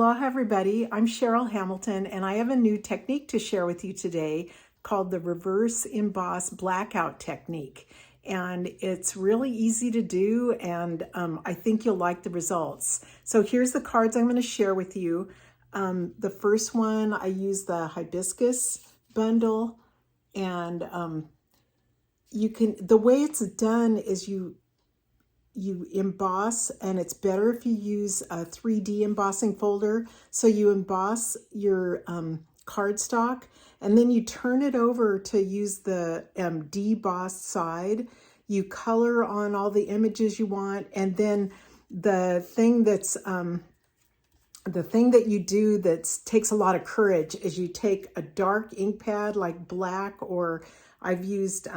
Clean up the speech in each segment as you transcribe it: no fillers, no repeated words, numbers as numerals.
Aloha everybody, I'm Cheryl Hamilton and I have a new technique to share with you today called the Reverse Emboss Blackout Technique. And it's really easy to do and I think you'll like the results. So here's the cards I'm going to share with you. The first one, I use the hibiscus bundle, and the way it's done is you emboss, and it's better if you use a 3D embossing folder. So you emboss your cardstock and then you turn it over to use the debossed side. You color on all the images you want, and then the thing that you do that takes a lot of courage is you take a dark ink pad like black, or I've used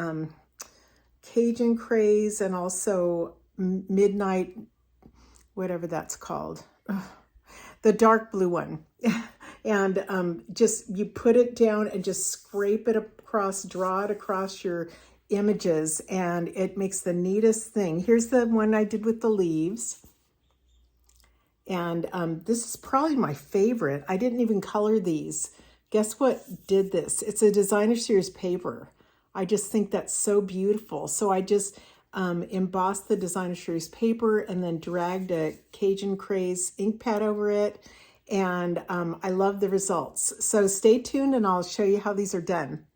Cajun Craze and also Midnight, whatever that's called, the dark blue one. And just you put it down and just scrape it across, draw it across your images, and it makes the neatest thing. Here's the one I did with the leaves. And this is probably my favorite. I didn't even color these. Guess what did this? It's a designer series paper. I just think that's so beautiful. So I just embossed the designer series paper and then dragged a Cajun Craze ink pad over it. And I love the results. So stay tuned and I'll show you how these are done.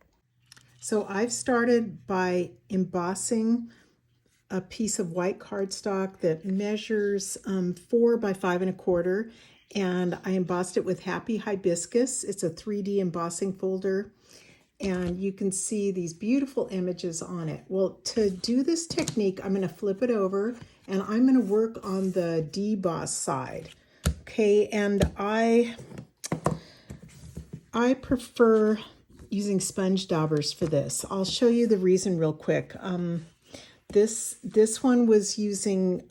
So I've started by embossing a piece of white cardstock that measures 4 by 5 1/4, and I embossed it with Happy Hibiscus. It's a 3D embossing folder, and you can see these beautiful images on it. Well, to do this technique, I'm going to flip it over and I'm going to work on the deboss side. Okay, and I prefer using sponge daubers for this. I'll show you the reason real quick. This one was using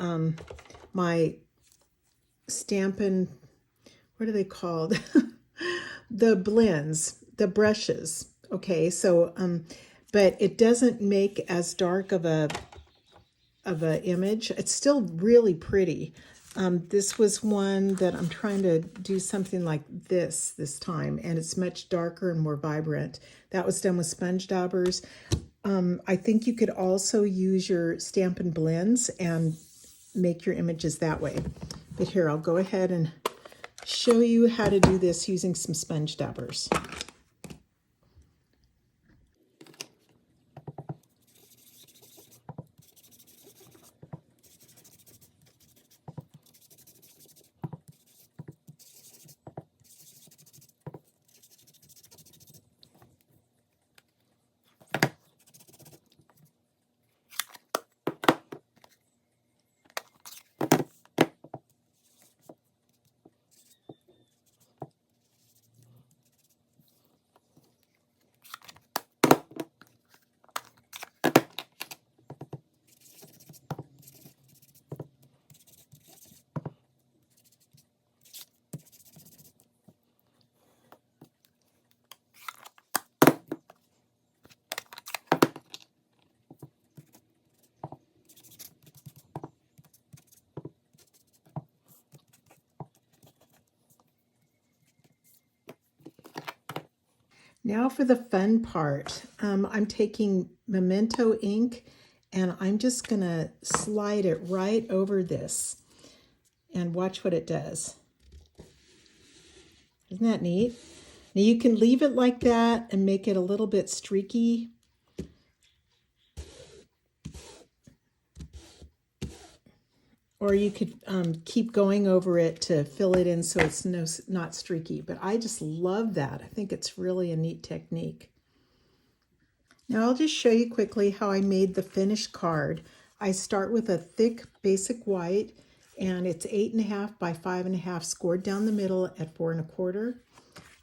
my Stampin', what are they called? The blends, the brushes. Okay, so but it doesn't make as dark of a image. It's still really pretty. This was one that I'm trying to do something like this time, and it's much darker and more vibrant. That was done with sponge daubers. I think you could also use your Stampin' blends and make your images that way. But here, I'll go ahead and show you how to do this using some sponge daubers. Now for the fun part. I'm taking Memento ink and I'm just going to slide it right over this and watch what it does. Isn't that neat? Now you can leave it like that and make it a little bit streaky. Or you could keep going over it to fill it in so it's not streaky. But I just love that. I think it's really a neat technique. Now I'll just show you quickly how I made the finished card. I start with a thick basic white, and it's 8.5 by 5.5 scored down the middle at 4 1/4.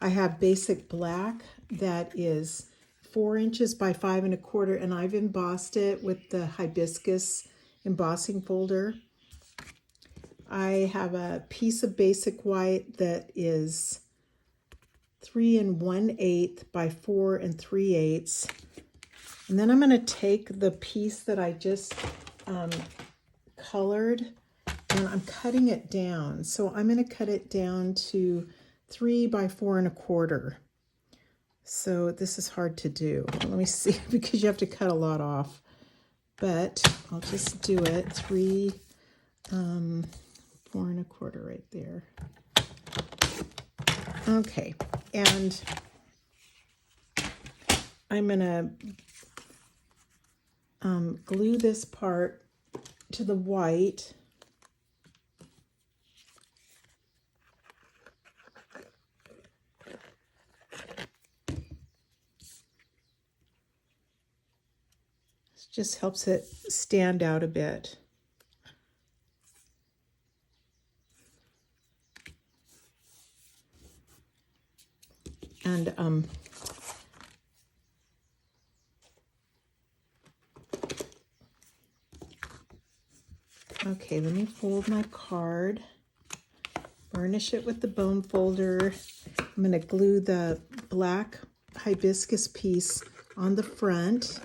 I have basic black that is 4 inches by 5 1/4, and I've embossed it with the hibiscus embossing folder. I have a piece of basic white that is 3 1/8 by 4 3/8. And then I'm going to take the piece that I just colored and I'm cutting it down. So I'm going to cut it down to 3 by 4 1/4. So this is hard to do. Let me see, because you have to cut a lot off. But I'll just do it. 3, 4 1/4 right there. Okay, and I'm gonna glue this part to the white. This just helps it stand out a bit. And okay, let me fold my card, burnish it with the bone folder. I'm going to glue the black hibiscus piece on the front.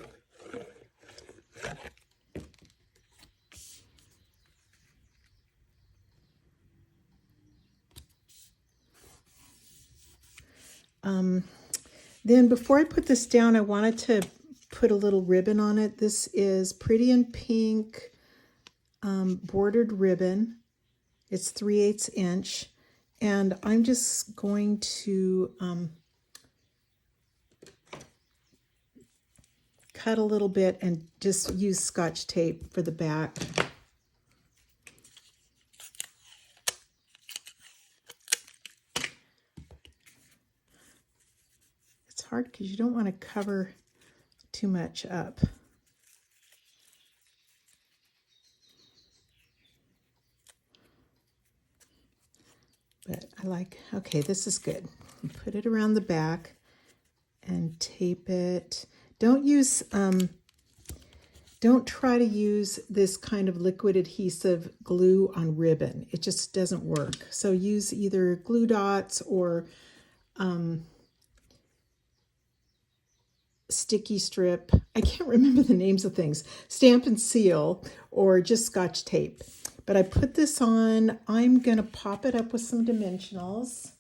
Then before I put this down, I wanted to put a little ribbon on it. This is Pretty in Pink bordered ribbon. It's 3/8 inch. And I'm just going to cut a little bit and just use Scotch tape for the back. It's hard because you don't want to cover too much up. But I like, okay, this is good. Put it around the back and tape it. Don't try to use this kind of liquid adhesive glue on ribbon. It just doesn't work. So use either glue dots or sticky strip. I can't remember the names of things. Stamp and seal, or just Scotch tape. But I put this on. I'm going to pop it up with some dimensionals.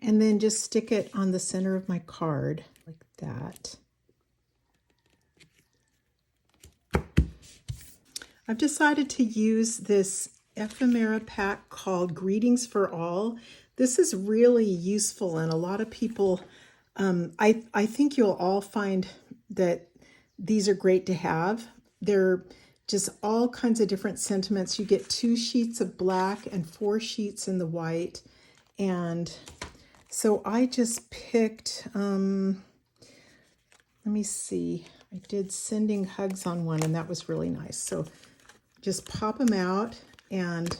And then just stick it on the center of my card like that. I've decided to use this ephemera pack called Greetings for All. This is really useful, and a lot of people, I think you'll all find that these are great to have. They're just all kinds of different sentiments. You get 2 sheets of black and 4 sheets in the white. And so I just picked, let me see, I did Sending Hugs on one, and that was really nice. So just pop them out, and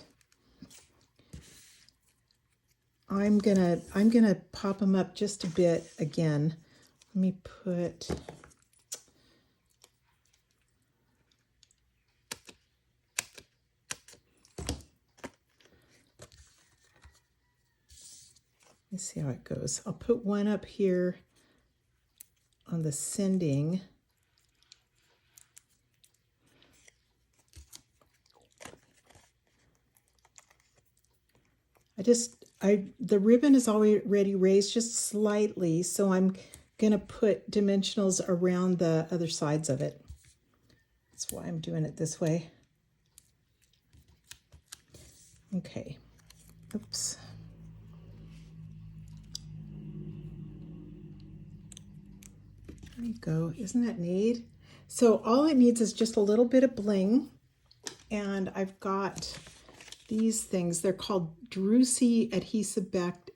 I'm gonna pop them up just a bit again. Let me put, let's see how it goes. I'll put one up here on the sending. The ribbon is already raised just slightly, so I'm gonna put dimensionals around the other sides of it. That's why I'm doing it this way. Okay, oops. There you go, isn't that neat? So all it needs is just a little bit of bling, and I've got these things. They're called Drucy adhesive backed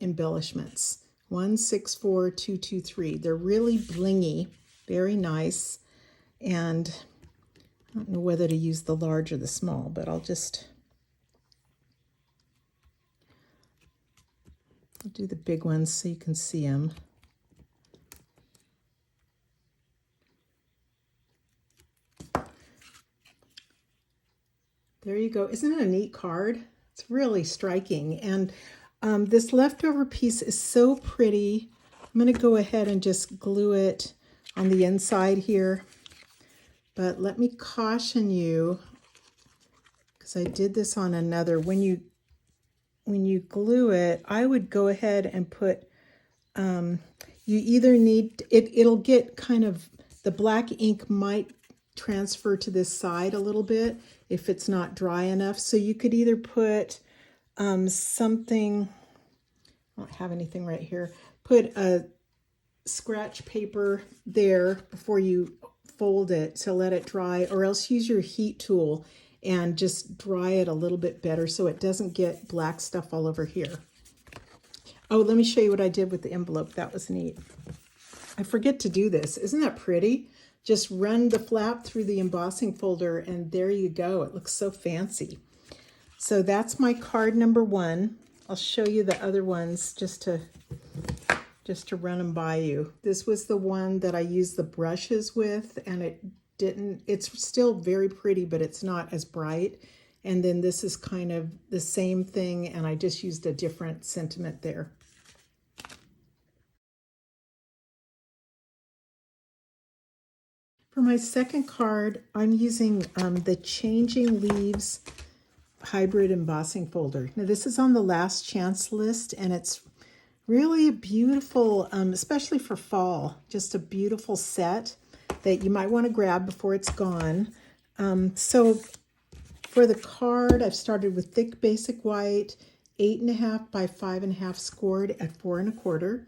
embellishments, 164223. They're really blingy, very nice, and I don't know whether to use the large or the small, but I'll do the big ones so you can see them. There you go. Isn't it a neat card? It's really striking. And this leftover piece is so pretty. I'm going to go ahead and just glue it on the inside here. But let me caution you, because I did this on another, when you glue it, I would go ahead and put, you either need, it'll get kind of, the black ink might transfer to this side a little bit if it's not dry enough. So you could either put something, I don't have anything right here, put a scratch paper there before you fold it to let it dry, or else use your heat tool and just dry it a little bit better so it doesn't get black stuff all over here. Oh, let me show you what I did with the envelope. That was neat. I forget to do this. Isn't that pretty? Just run the flap through the embossing folder and there you go. It looks so fancy. So that's my card number 1. I'll show you the other ones just to run them by you. This was the one that I used the brushes with, and it's still very pretty, but it's not as bright. And then this is kind of the same thing, and I just used a different sentiment there. For my second card, I'm using the Changing Leaves Hybrid Embossing Folder. Now this is on the last chance list, and it's really a beautiful, especially for fall, just a beautiful set that you might want to grab before it's gone. So for the card, I've started with thick basic white, 8.5 by 5.5 scored at 4 1/4.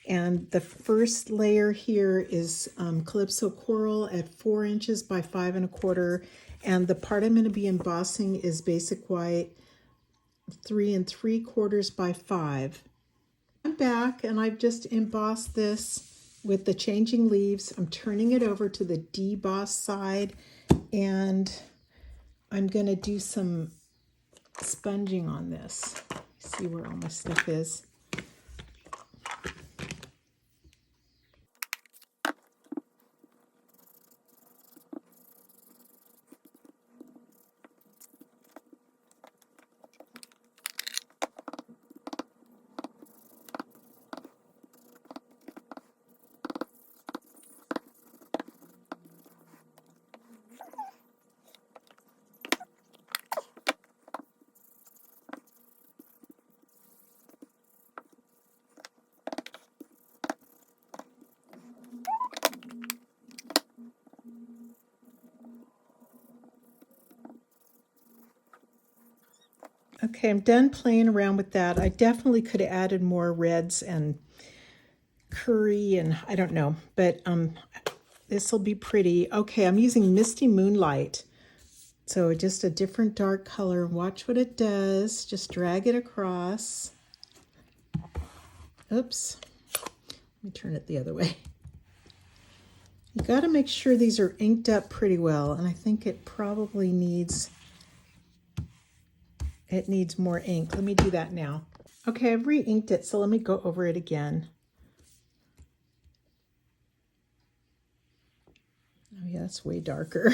And the first layer here is Calypso Coral at 4 inches by 5 1/4. And the part I'm going to be embossing is basic white, 3 3/4 by 5. I'm back and I've just embossed this with the Changing Leaves. I'm turning it over to the deboss side, and I'm going to do some sponging on this. See where all my stuff is. Okay, I'm done playing around with that. I definitely could have added more reds and curry and I don't know, but this will be pretty. Okay, I'm using Misty Moonlight. So just a different dark color. Watch what it does. Just drag it across. Oops. Let me turn it the other way. You got to make sure these are inked up pretty well, and I think it probably needs more ink. Let me do that now. Okay, I've re-inked it, so let me go over it again. Oh yeah, it's way darker.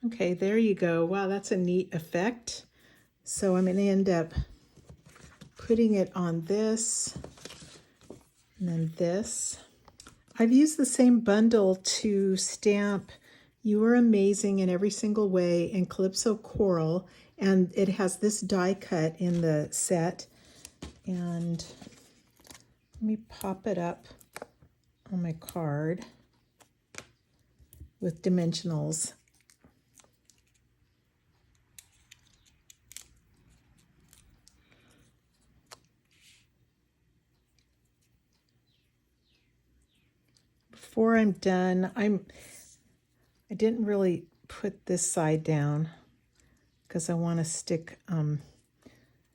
Okay, there you go. Wow, that's a neat effect. So I'm going to end up putting it on this and then this. I've used the same bundle to stamp You Are Amazing in Every Single Way in Calypso Coral, and it has this die cut in the set. And let me pop it up on my card with dimensionals. Before I'm done, I didn't really put this side down because I want to stick a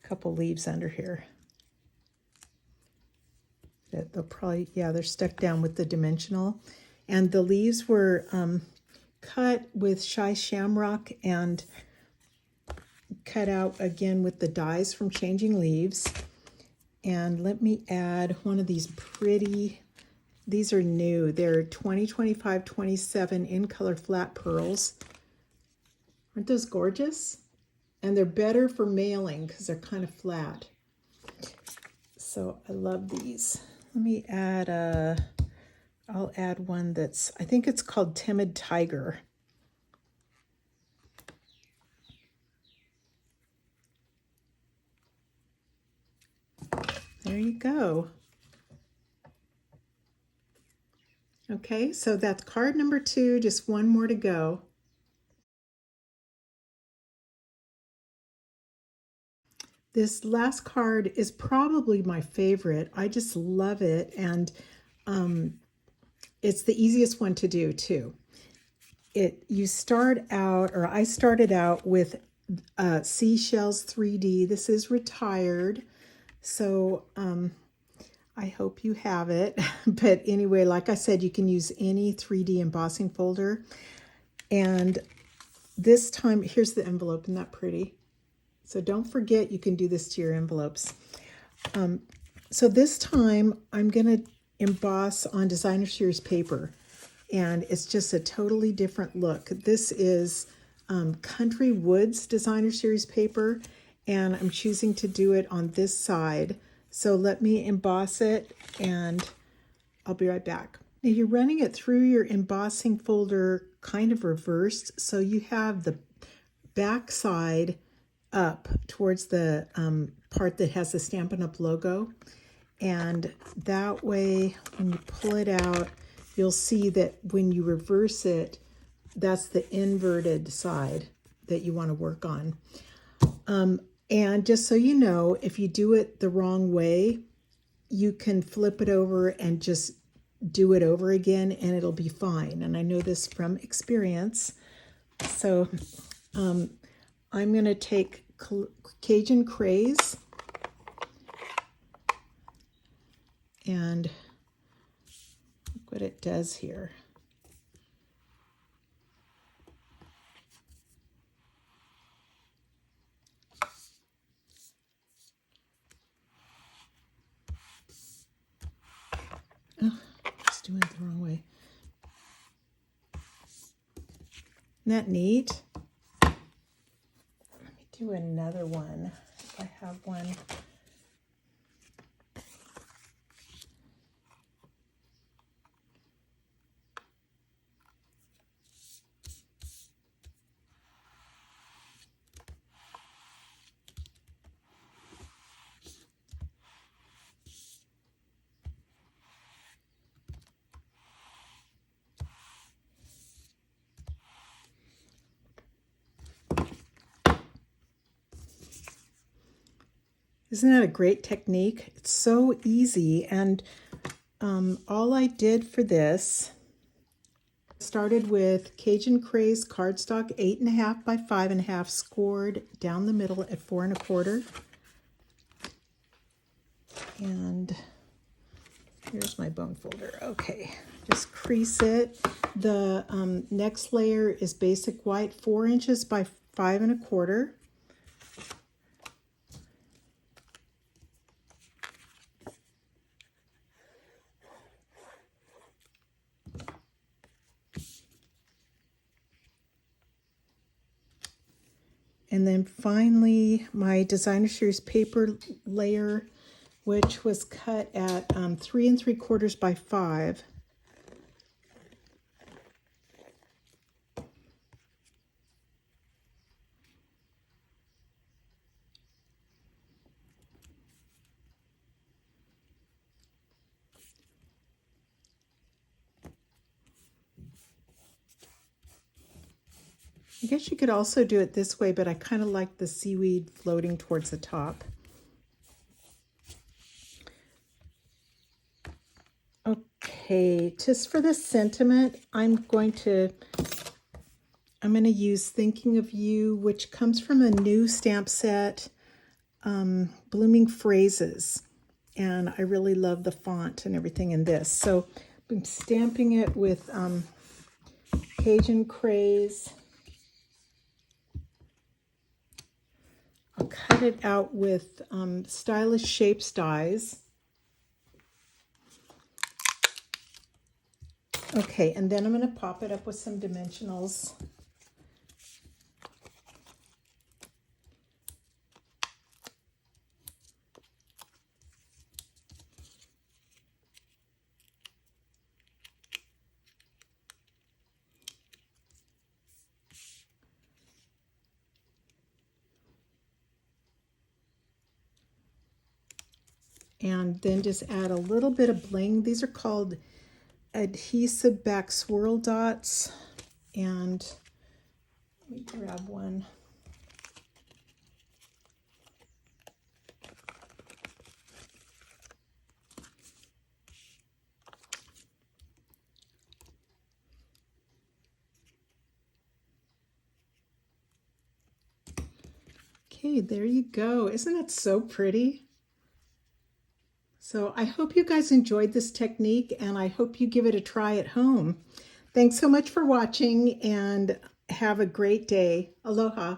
couple leaves under here. They'll probably, yeah, they're stuck down with the dimensional. And the leaves were cut with Shy Shamrock and cut out again with the dies from Changing Leaves. And let me add one of these pretty, these are new. They're 20, 25, 27 in color flat pearls. Aren't those gorgeous? And they're better for mailing because they're kind of flat. So I love these. Let me add I'll add one that's, I think it's called Timid Tiger. There you go. Okay, so that's card number 2, just one more to go. This last card is probably my favorite. I just love it, and it's the easiest one to do too. You start out, or I started out with Seashells 3D. This is retired, so I hope you have it. But anyway, like I said, you can use any 3D embossing folder. And this time, here's the envelope. Isn't that pretty? So don't forget, you can do this to your envelopes. So this time, I'm going to emboss on Designer Series paper. And it's just a totally different look. This is Country Woods Designer Series paper. And I'm choosing to do it on this side. So let me emboss it, and I'll be right back. Now you're running it through your embossing folder kind of reversed, so you have the back side up towards the part that has the Stampin' Up! Logo. And that way, when you pull it out, you'll see that when you reverse it, that's the inverted side that you want to work on. And just so you know, if you do it the wrong way, you can flip it over and just do it over again, and it'll be fine. And I know this from experience. So I'm going to take Cajun Craze and look what it does here. Oh, just doing it the wrong way. Isn't that neat? Let me do another one if I have one. Isn't that a great technique? It's so easy, and all I did for this, started with Cajun Craze cardstock 8.5 by 5.5, scored down the middle at 4 1/4. And here's my bone folder. Okay, just crease it. The next layer is basic white, 4 inches by 5 1/4. And then finally, my Designer Series paper layer, which was cut at 3 3/4 by 5. I guess you could also do it this way, but I kind of like the seaweed floating towards the top. Okay, just for the sentiment, I'm going to use Thinking of You, which comes from a new stamp set, Blooming Phrases. And I really love the font and everything in this. So I'm stamping it with Cajun Craze. I'll cut it out with Stylish Shapes dies. Okay, and then I'm going to pop it up with some dimensionals. and then just add a little bit of bling. These are called adhesive back swirl dots, and let me grab one. Okay, there you go. Isn't that so pretty? So I hope you guys enjoyed this technique, and I hope you give it a try at home. Thanks so much for watching, and have a great day. Aloha.